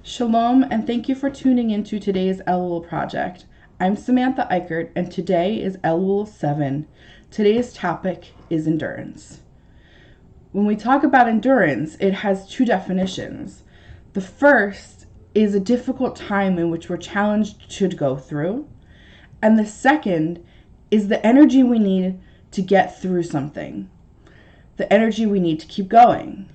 Shalom, and thank you for tuning into today's Elul project. I'm Samantha Eichert, and today is Elul 7. Today's topic is endurance. When we talk about endurance, it has two definitions. The first is a difficult time in which we're challenged to go through, and the second is the energy we need to get through something, the energy we need to keep going.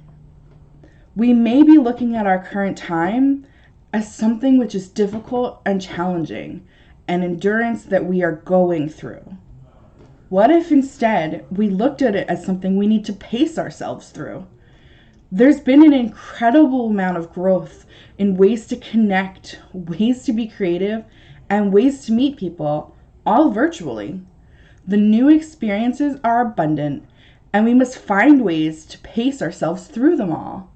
We may be looking at our current time as something which is difficult and challenging, an endurance that we are going through. What if instead we looked at it as something we need to pace ourselves through? There's been an incredible amount of growth in ways to connect, ways to be creative, and ways to meet people, all virtually. The new experiences are abundant, and we must find ways to pace ourselves through them all.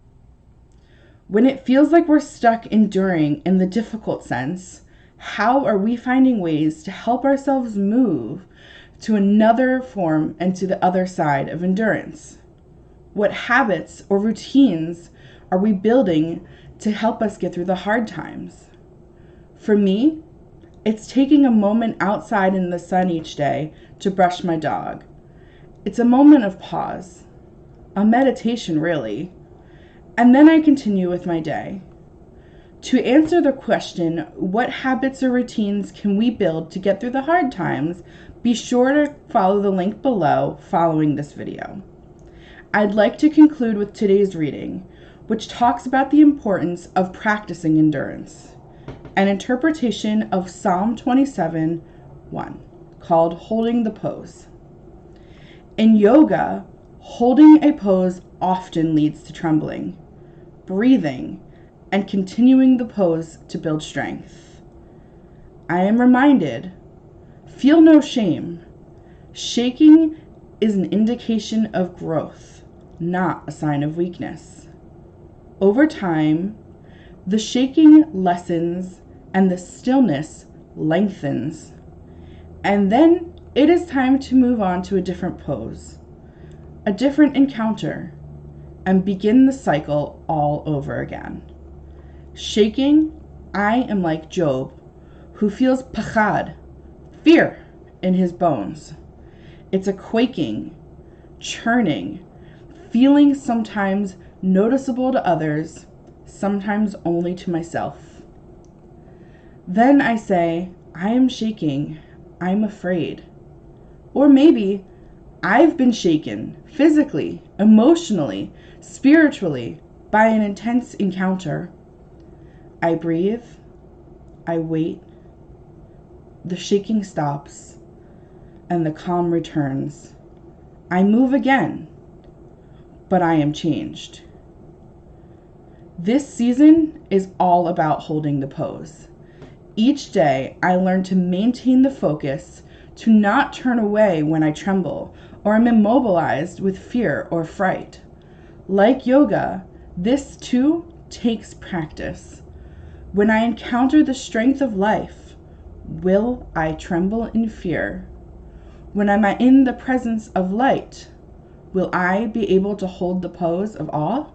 When it feels like we're stuck enduring in the difficult sense, how are we finding ways to help ourselves move to another form and to the other side of endurance? What habits or routines are we building to help us get through the hard times? For me, it's taking a moment outside in the sun each day to brush my dog. It's a moment of pause, a meditation really. And then I continue with my day. To answer the question, what habits or routines can we build to get through the hard times, be sure to follow the link below following this video. I'd like to conclude with today's reading, which talks about the importance of practicing endurance, an interpretation of Psalm 27:1, called Holding the Pose. In yoga, holding a pose often leads to trembling, breathing, and continuing the pose to build strength. I am reminded, feel no shame. Shaking is an indication of growth, not a sign of weakness. Over time, the shaking lessens and the stillness lengthens. And then it is time to move on to a different pose, a different encounter, and begin the cycle all over again. Shaking, I am like Job, who feels pachad, fear, in his bones. It's a quaking, churning, feeling sometimes noticeable to others, sometimes only to myself. Then I say, I am shaking, I'm afraid. Or maybe I've been shaken physically, emotionally, spiritually by an intense encounter. I breathe, I wait, the shaking stops, and the calm returns. I move again, but I am changed. This season is all about holding the pose. Each day I learn to maintain the focus, to not turn away when I tremble or am immobilized with fear or fright. Like yoga, this too takes practice. When I encounter the strength of life, will I tremble in fear? When I'm in the presence of light, will I be able to hold the pose of awe?